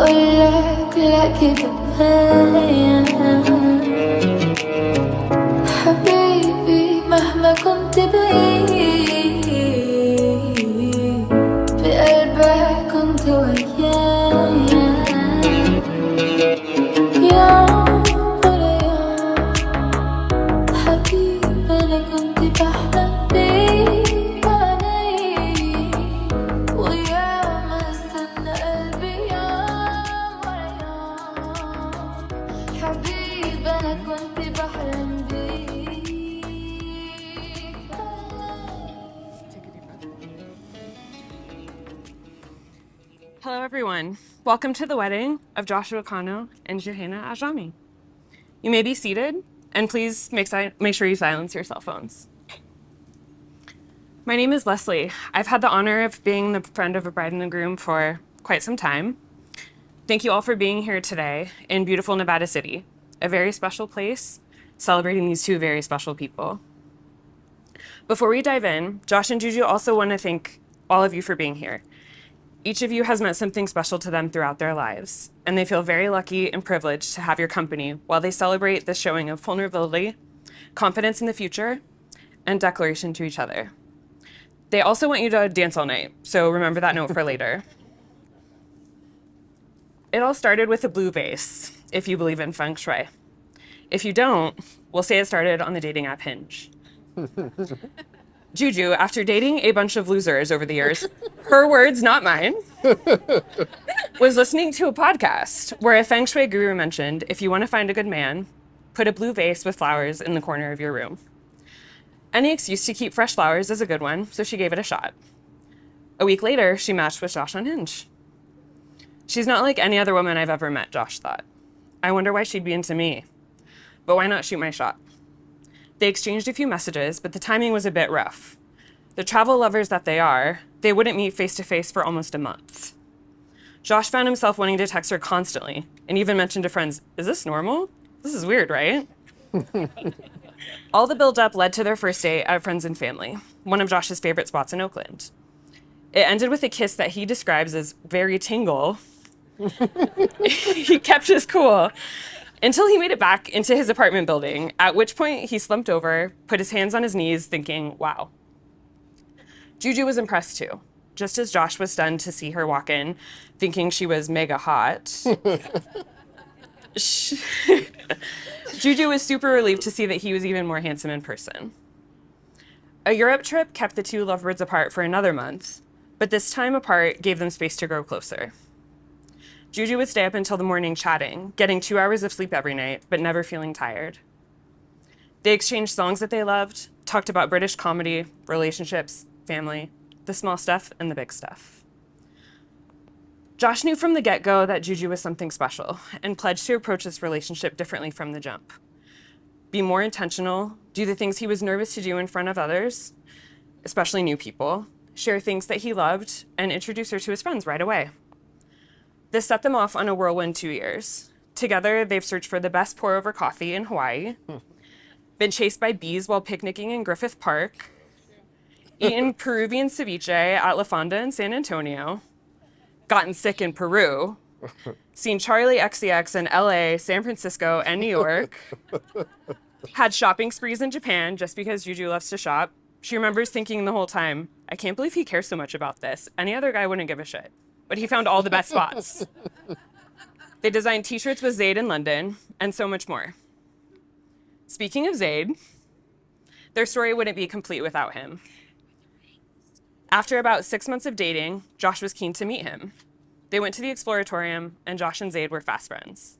أقولك لا كده باين حبيبي مهما كنت بعيد بقلبك كنت وياي يوم ورا يوم حبيبي أنا كنت بحلم بيك بعيني وياما استنى قلبي يوم ورا يوم حبيبي أنا كنت بحلم بيك. Hello, everyone. Welcome to the wedding of Joshua Kano and Johanna Ajami. You may be seated, and please make sure you silence your cell phones. My name is Leslie. I've had the honor of being the friend of a bride and a groom for quite some time. Thank you all for being here today in beautiful Nevada City, a very special place, celebrating these two very special people. Before we dive in, Josh and Juju also want to thank all of you for being here. Each of you has meant something special to them throughout their lives, and they feel very lucky and privileged to have your company while they celebrate this showing of vulnerability, confidence in the future, and declaration to each other. They also want you to dance all night, so remember that note for later. It all started with a blue vase, if you believe in feng shui. If you don't, we'll say it started on the dating app Hinge. Juju, after dating a bunch of losers over the years, her words, not mine, was listening to a podcast where a feng shui guru mentioned, if you want to find a good man, put a blue vase with flowers in the corner of your room. Any excuse to keep fresh flowers is a good one, so she gave it a shot. A week later, she matched with Josh on Hinge. She's not like any other woman I've ever met, Josh thought. I wonder why she'd be into me. But why not shoot my shot? They exchanged a few messages, but the timing was a bit rough. The travel lovers that they are, they wouldn't meet face-to-face for almost a month. Josh found himself wanting to text her constantly, and even mentioned to friends, is this normal? This is weird, right? All the build-up led to their first date at Friends and Family, one of Josh's favorite spots in Oakland. It ended with a kiss that he describes as very tingle. He kept his cool until he made it back into his apartment building, at which point he slumped over, put his hands on his knees, thinking, wow. Juju was impressed too, just as Josh was stunned to see her walk in, thinking she was mega hot. Juju was super relieved to see that he was even more handsome in person. A Europe trip kept the two lovebirds apart for another month, but this time apart gave them space to grow closer. Juju would stay up until the morning chatting, getting 2 hours of sleep every night, but never feeling tired. They exchanged songs that they loved, talked about British comedy, relationships, family, the small stuff and the big stuff. Josh knew from the get-go that Juju was something special and pledged to approach this relationship differently from the jump. Be more intentional, do the things he was nervous to do in front of others, especially new people, share things that he loved, and introduce her to his friends right away. This set them off on a whirlwind 2 years. Together, they've searched for the best pour-over coffee in Hawaii, been chased by bees while picnicking in Griffith Park, eaten Peruvian ceviche at La Fonda in San Antonio, gotten sick in Peru, seen Charlie XCX in LA, San Francisco, and New York, had shopping sprees in Japan just because Juju loves to shop. She remembers thinking the whole time, I can't believe he cares so much about this. Any other guy wouldn't give a shit. But he found all the best spots. They designed t-shirts with Zayd in London, and so much more. Speaking of Zayd, their story wouldn't be complete without him. After about 6 months of dating, Josh was keen to meet him. They went to the Exploratorium, and Josh and Zayd were fast friends.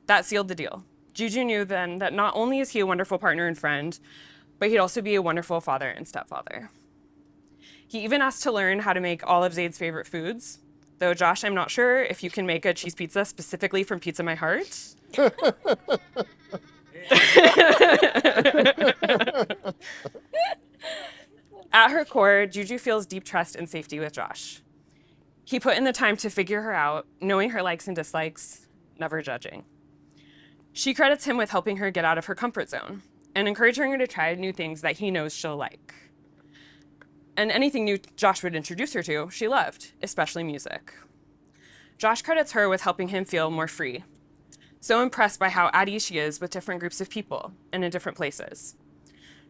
That sealed the deal. Juju knew then that not only is he a wonderful partner and friend, but he'd also be a wonderful father and stepfather. He even asked to learn how to make all of Zayd's favorite foods, though, Josh, I'm not sure if you can make a cheese pizza specifically from Pizza My Heart. At her core, Juju feels deep trust and safety with Josh. He put in the time to figure her out, knowing her likes and dislikes, never judging. She credits him with helping her get out of her comfort zone and encouraging her to try new things that he knows she'll like. And anything new Josh would introduce her to, she loved, especially music. Josh credits her with helping him feel more free. So impressed by how at ease she is with different groups of people and in different places.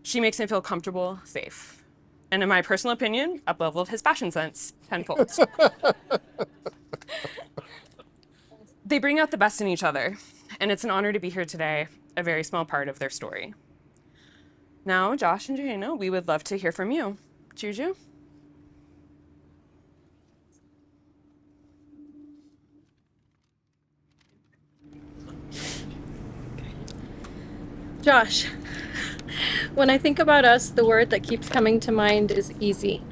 She makes him feel comfortable, safe. And in my personal opinion, up-leveled his fashion sense tenfold. They bring out the best in each other, and it's an honor to be here today, a very small part of their story. Now, Josh and Johanna, we would love to hear from you. Juju? Josh, when I think about us, the word that keeps coming to mind is easy.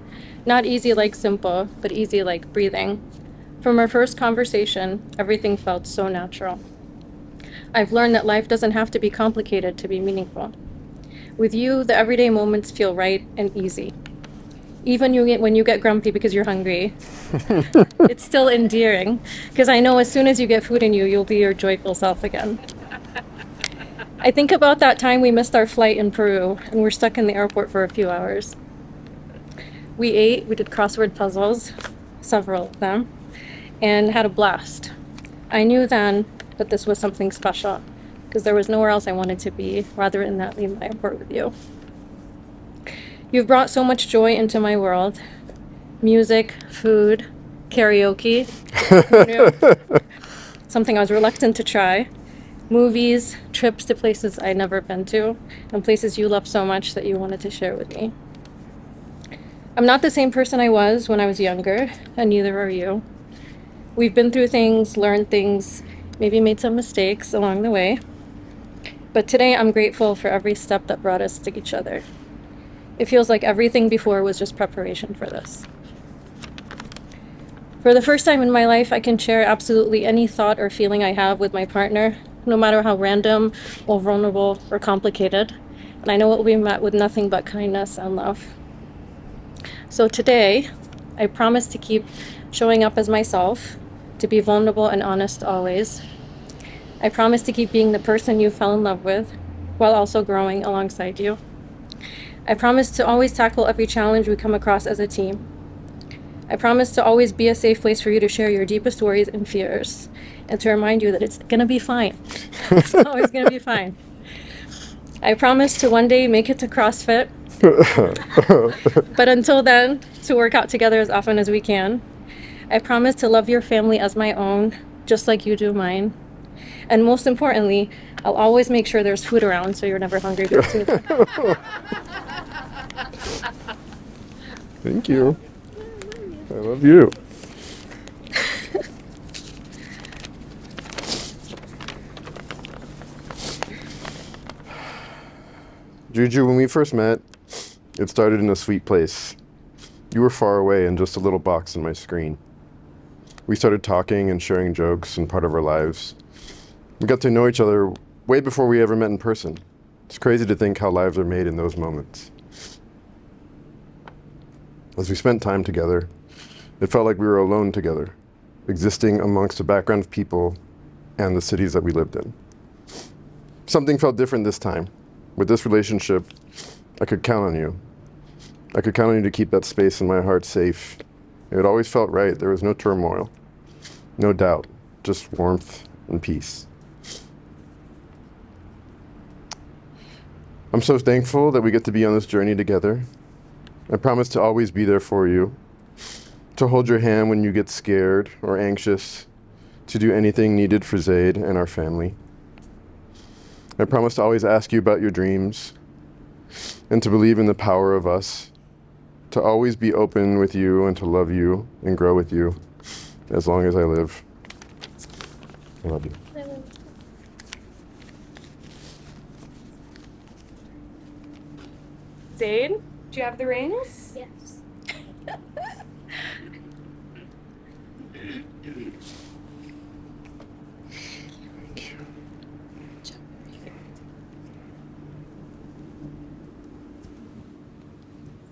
Not easy like simple, but easy like breathing. From our first conversation, everything felt so natural. I've learned that life doesn't have to be complicated to be meaningful. With you, the everyday moments feel right and easy. Even when you get grumpy because you're hungry, it's still endearing, because I know as soon as you get food in you, you'll be your joyful self again. I think about that time we missed our flight in Peru and we're stuck in the airport for a few hours. We ate, we did crossword puzzles, several of them, and had a blast. I knew then that this was something special because there was nowhere else I wanted to be rather than that leave the airport with you. You've brought so much joy into my world. Music, food, karaoke, something I was reluctant to try. Movies, trips to places I'd never been to, and places you love so much that you wanted to share with me. I'm not the same person I was when I was younger, and neither are you. We've been through things, learned things, maybe made some mistakes along the way. But today I'm grateful for every step that brought us to each other. It feels like everything before was just preparation for this. For the first time in my life, I can share absolutely any thought or feeling I have with my partner, no matter how random or vulnerable or complicated. And I know it will be met with nothing but kindness and love. So today, I promise to keep showing up as myself, to be vulnerable and honest always. I promise to keep being the person you fell in love with, while also growing alongside you. I promise to always tackle every challenge we come across as a team. I promise to always be a safe place for you to share your deepest worries and fears, and to remind you that it's gonna be fine. It's always gonna be fine. I promise to one day make it to CrossFit, but until then, to work out together as often as we can. I promise to love your family as my own, just like you do mine. And most importantly, I'll always make sure there's food around so you're never hungry too. Thank you. I love you. Juju, when we first met, it started in a sweet place. You were far away in just a little box in my screen. We started talking and sharing jokes and part of our lives. We got to know each other way before we ever met in person. It's crazy to think how lives are made in those moments. As we spent time together, it felt like we were alone together, existing amongst a background of people and the cities that we lived in. Something felt different this time. With this relationship, I could count on you. I could count on you to keep that space in my heart safe. It always felt right. There was no turmoil, no doubt, just warmth and peace. I'm so thankful that we get to be on this journey together. I promise to always be there for you, to hold your hand when you get scared or anxious, to do anything needed for Zaid and our family. I promise to always ask you about your dreams and to believe in the power of us, to always be open with you and to love you and grow with you as long as I live. I love you. Zaid, do you have the rings? Yes.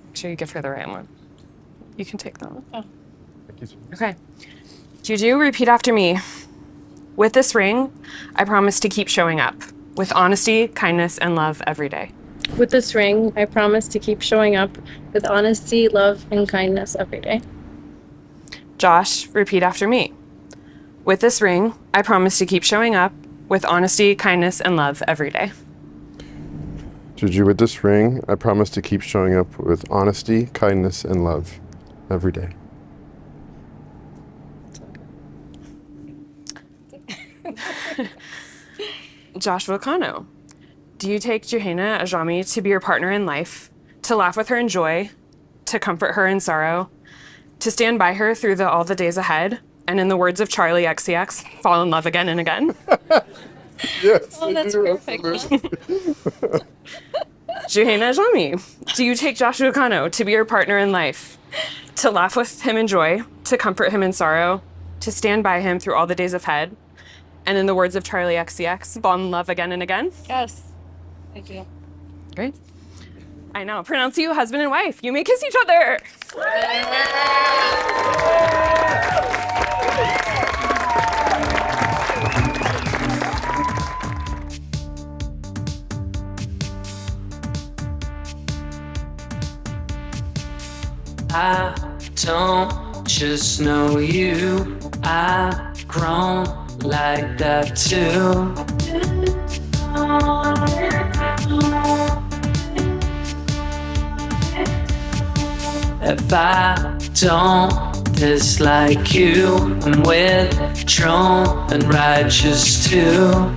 Make sure you give her the right one. You can take that one. Oh. Thank you so much. Okay. Juju, repeat after me. With this ring, I promise to keep showing up with honesty, kindness, and love every day. With this ring, I promise to keep showing up with honesty, love, and kindness every day. Josh, repeat after me. With this ring, I promise to keep showing up with honesty, kindness, and love every day. Juju, with this ring, I promise to keep showing up with honesty, kindness, and love every day. Joshua Kano, do you take Johanna Ajami to be your partner in life, to laugh with her in joy, to comfort her in sorrow, to stand by her through all the days ahead, and in the words of Charlie XCX, fall in love again and again? Yes. Oh, that's perfect. Johanna Ajami, do you take Joshua Kano to be your partner in life, to laugh with him in joy, to comfort him in sorrow, to stand by him through all the days ahead, and in the words of Charlie XCX, fall in love again and again? Yes, I do. Great. I now pronounce you husband and wife. You may kiss each other. I don't just know you, I've grown like that too. If I don't dislike you, I'm withdrawn and righteous too.